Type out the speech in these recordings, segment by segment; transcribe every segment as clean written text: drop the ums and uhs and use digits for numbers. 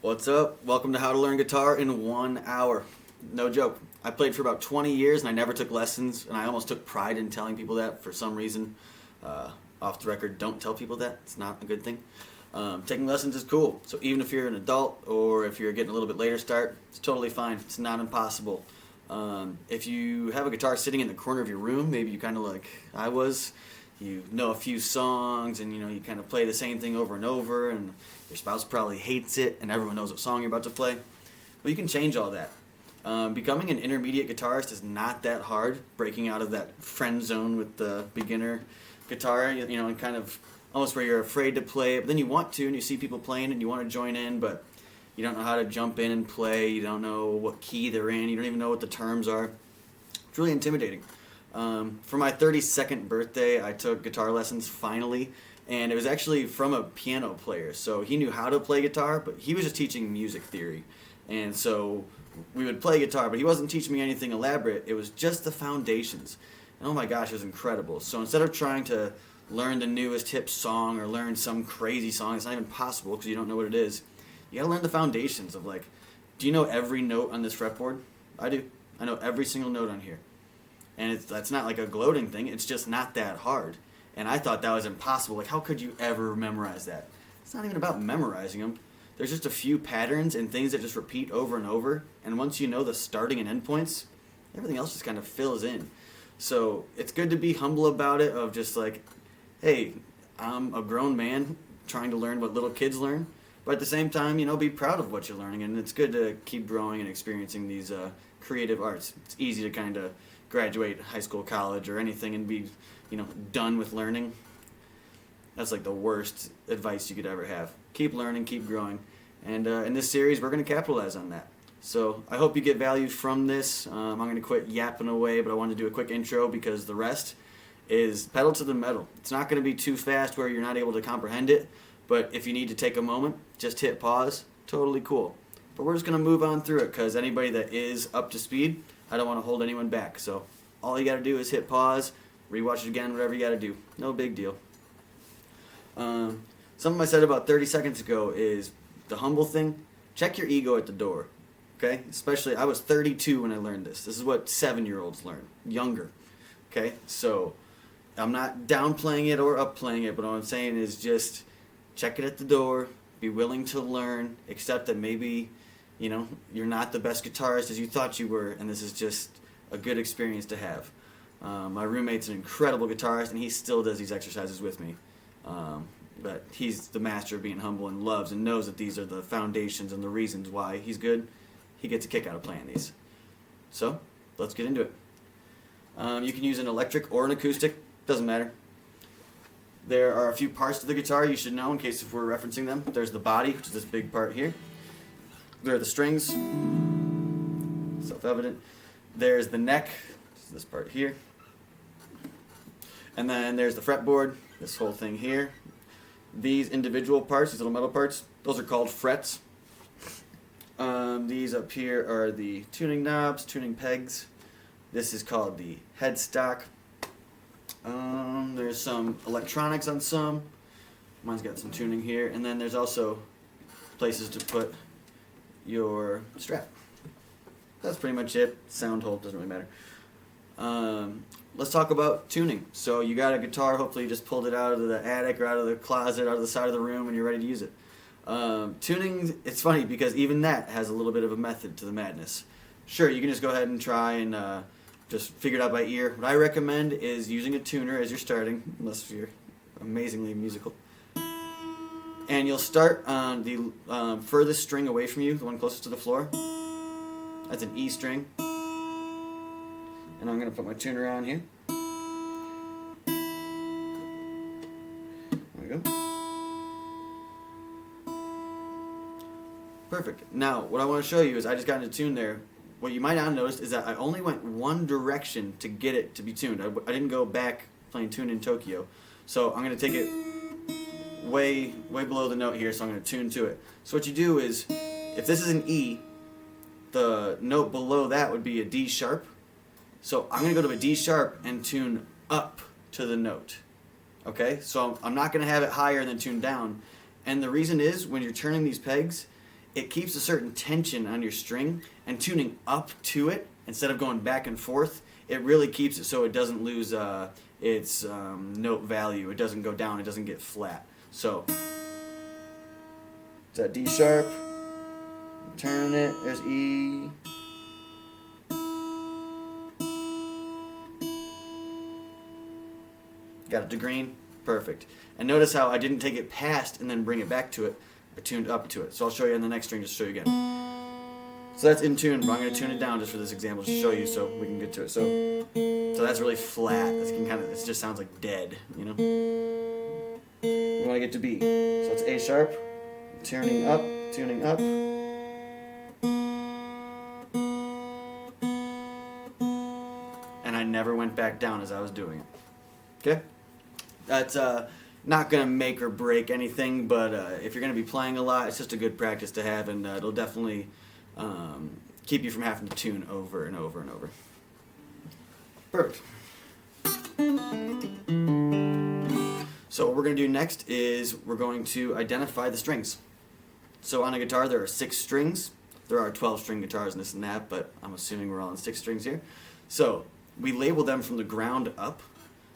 What's up? Welcome to How to Learn Guitar in 1 hour. No joke. I played for about 20 years and I never took lessons, and I almost took pride in telling people that for some reason. Off the record, don't tell people that. It's not a good thing. Taking lessons is cool. So even if you're an adult or if you're getting a little bit later start, it's totally fine. It's not impossible. If you have a guitar sitting in the corner of your room, maybe you kind of like I was, you know a few songs and you kind of play the same thing over and over, and your spouse probably hates it and everyone knows what song you're about to play. Well, you can change all that. Becoming an intermediate guitarist is not that hard. Breaking out of that friend zone with the beginner guitar, and kind of almost where you're afraid to play it, but then you want to, and you see people playing and you want to join in, but you don't know how to jump in and play. You don't know what key they're in. You don't even know what the terms are. It's really intimidating. For my 32nd birthday, I took guitar lessons finally, and it was actually from a piano player. So he knew how to play guitar, but he was just teaching music theory. And so we would play guitar, but he wasn't teaching me anything elaborate. It was just the foundations. And oh my gosh, it was incredible. So instead of trying to learn the newest hip song or learn some crazy song, it's not even possible because you don't know what it is. You gotta learn the foundations of, like, do you know every note on this fretboard? I do. I know every single note on here. And that's not like a gloating thing, it's just not that hard. And I thought that was impossible. Like, how could you ever memorize that? It's not even about memorizing them. There's just a few patterns and things that just repeat over and over. And once you know the starting and end points, everything else just kind of fills in. So it's good to be humble about it, of just like, hey, I'm a grown man trying to learn what little kids learn. But at the same time, be proud of what you're learning. And it's good to keep growing and experiencing these creative arts. It's easy to kind of graduate high school, college, or anything and be, done with learning. That's like the worst advice you could ever have. Keep learning, keep growing. And in this series, we're going to capitalize on that. So I hope you get value from this. I'm going to quit yapping away, but I wanted to do a quick intro because the rest is pedal to the metal. It's not going to be too fast where you're not able to comprehend it, but if you need to take a moment, just hit pause. Totally cool. But we're just going to move on through it because anybody that is up to speed, I don't want to hold anyone back. So all you got to do is hit pause, rewatch it again, whatever you got to do. No big deal. Something I said about 30 seconds ago is the humble thing. Check your ego at the door. Okay? Especially, I was 32 when I learned this. This is what 7-year-olds learn. Younger. Okay? So I'm not downplaying it or upplaying it, but what I'm saying is just check it at the door. Be willing to learn. Accept that maybe, you're not the best guitarist as you thought you were, and this is just a good experience to have. My roommate's an incredible guitarist, and he still does these exercises with me. But he's the master of being humble and loves and knows that these are the foundations and the reasons why he's good. He gets a kick out of playing these. So, let's get into it. You can use an electric or an acoustic. Doesn't matter. There are a few parts to the guitar you should know in case if we're referencing them. There's the body, which is this big part here. There are the strings. Self-evident. There's the neck, which is this part here. And then there's the fretboard, this whole thing here. These individual parts, these little metal parts, those are called frets. These up here are the tuning knobs, tuning pegs. This is called the headstock. There's some electronics on some. Mine's got some tuning here. And then there's also places to put your strap. That's pretty much it. Sound hole, doesn't really matter. Let's talk about tuning. So you got a guitar, hopefully you just pulled it out of the attic or out of the closet, out of the side of the room, and you're ready to use it. Tuning, it's funny because even that has a little bit of a method to the madness. Sure, you can just go ahead and try and just figure it out by ear. What I recommend is using a tuner as you're starting, unless you're amazingly musical. And you'll start on the furthest string away from you, the one closest to the floor. That's an E string. And I'm going to put my tuner on here. There we go. Perfect. Now, what I want to show you is I just got into tune there. What you might not have noticed is that I only went one direction to get it to be tuned. I didn't go back playing Tune in Tokyo. So I'm going to take it way below the note here, so I'm going to tune to it. So what you do is, if this is an E, the note below that would be a D sharp. So I'm going to go to a D sharp and tune up to the note. Okay? So I'm not going to have it higher than tuned down. And the reason is, when you're turning these pegs, it keeps a certain tension on your string, and tuning up to it instead of going back and forth, it really keeps it so it doesn't lose its note value. It doesn't go down, it doesn't get flat. So it's that D sharp, turn it, there's E. Got it to green, perfect. And notice how I didn't take it past and then bring it back to it. I tuned up to it. So I'll show you on the next string, just to show you again. So that's in tune, but I'm going to tune it down just for this example, just to show you so we can get to it. So that's really flat. That's kind of, it just sounds like dead, you know. We want to get to B. So it's A sharp, tuning up, tuning up. And I never went back down as I was doing it. Okay? That's not going to make or break anything, but if you're going to be playing a lot, it's just a good practice to have, and it'll definitely keep you from having to tune over and over and over. Perfect. So what we're going to do next is we're going to identify the strings. So on a guitar there are 6 strings. There are 12 string guitars and this and that, but I'm assuming we're all on 6 strings here. So we label them from the ground up.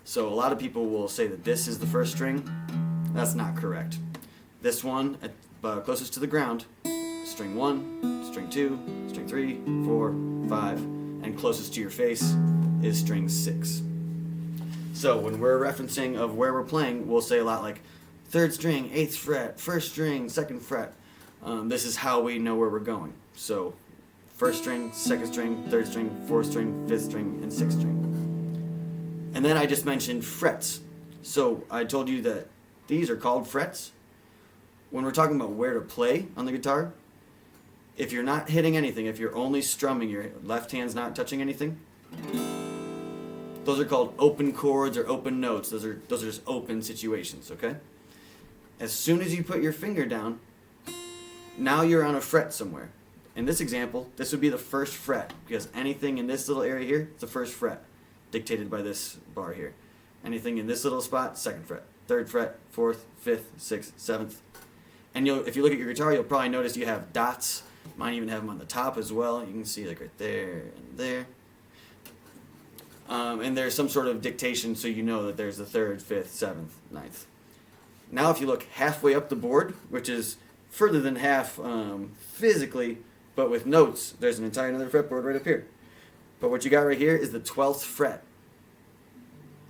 So a lot of people will say that this is the first string. That's not correct. This one, closest to the ground, string 1, string 2, string 3, 4, 5, and closest to your face is string 6. So when we're referencing of where we're playing, we'll say a lot like 3rd string, 8th fret, 1st string, 2nd fret. This is how we know where we're going. So 1st string, 2nd string, 3rd string, 4th string, 5th string, and 6th string. And then I just mentioned frets. So I told you that these are called frets. When we're talking about where to play on the guitar, if you're not hitting anything, if you're only strumming, your left hand's not touching anything, those are called open chords or open notes. Those are just open situations, okay? As soon as you put your finger down, now you're on a fret somewhere. In this example, this would be the 1st fret, because anything in this little area here is the 1st fret, dictated by this bar here. Anything in this little spot, 2nd fret, 3rd fret, 4th, 5th, 6th, 7th. And if you look at your guitar, you'll probably notice you have dots. Mine even have them on the top as well. You can see like right there and there. And there's some sort of dictation so you know that there's the 3rd, 5th, 7th, 9th. Now if you look halfway up the board, which is further than half physically, but with notes, there's an entire another fretboard right up here. But what you got right here is the 12th fret.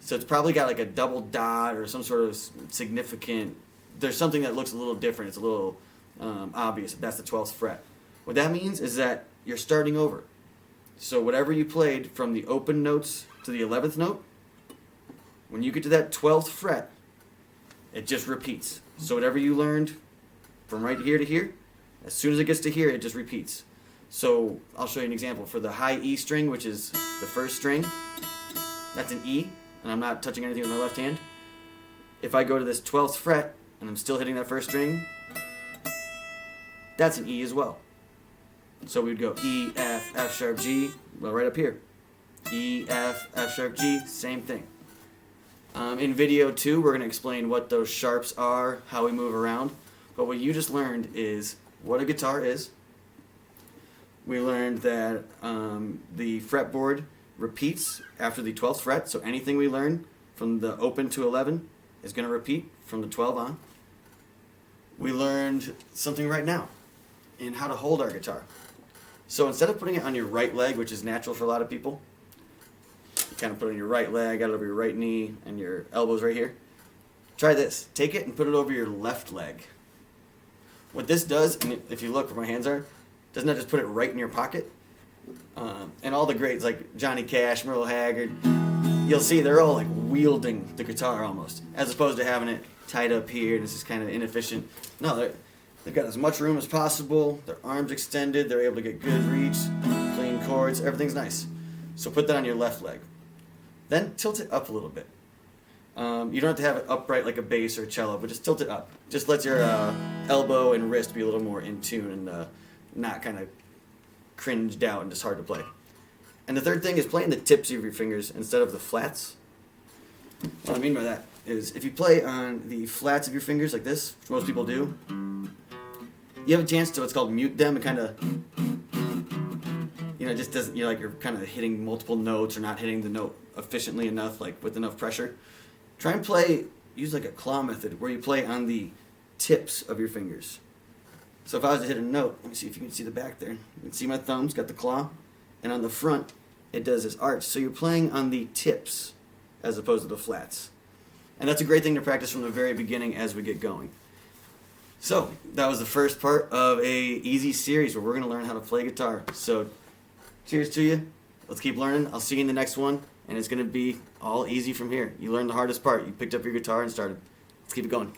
So it's probably got like a double dot or some sort of significant, there's something that looks a little different. It's a little obvious that that's the 12th fret. What that means is that you're starting over. So whatever you played from the open notes to the 11th note, when you get to that 12th fret, it just repeats. So whatever you learned from right here to here, as soon as it gets to here, it just repeats. So I'll show you an example. For the high E string, which is the 1st string, that's an E, and I'm not touching anything with my left hand. If I go to this 12th fret, and I'm still hitting that 1st string, that's an E as well. So we would go E, F, F sharp, G, well right up here. E, F, F sharp, G, same thing. In video 2, we're going to explain what those sharps are, how we move around. But what you just learned is what a guitar is. We learned that the fretboard repeats after the 12th fret, so anything we learn from the open to 11 is going to repeat from the 12 on. We learned something right now in how to hold our guitar. So instead of putting it on your right leg, which is natural for a lot of people, you kind of put it on your right leg, got it over your right knee, and your elbows right here. Try this. Take it and put it over your left leg. What this does, and if you look where my hands are, doesn't that just put it right in your pocket? And all the greats like Johnny Cash, Merle Haggard, you'll see they're all like wielding the guitar almost, as opposed to having it tied up here and it's just kind of inefficient. No, they've got as much room as possible, their arms extended, they're able to get good reach, clean chords, everything's nice. So put that on your left leg. Then tilt it up a little bit. You don't have to have it upright like a bass or a cello, but just tilt it up. Just let your elbow and wrist be a little more in tune and not kind of cringed out and just hard to play. And the third thing is playing the tips of your fingers instead of the flats. What I mean by that is if you play on the flats of your fingers like this, which most people do, you have a chance to what's called mute them. It kind of, it just doesn't, you're kind of hitting multiple notes or not hitting the note efficiently enough, like with enough pressure. Try and use like a claw method where you play on the tips of your fingers. So if I was to hit a note, let me see if you can see the back there. You can see my thumb's got the claw, and on the front, it does this arch. So you're playing on the tips as opposed to the flats. And that's a great thing to practice from the very beginning as we get going. So that was the first part of a easy series where we're going to learn how to play guitar. So cheers to you. Let's keep learning. I'll see you in the next one, and it's going to be all easy from here. You learned the hardest part. You picked up your guitar and started. Let's keep it going.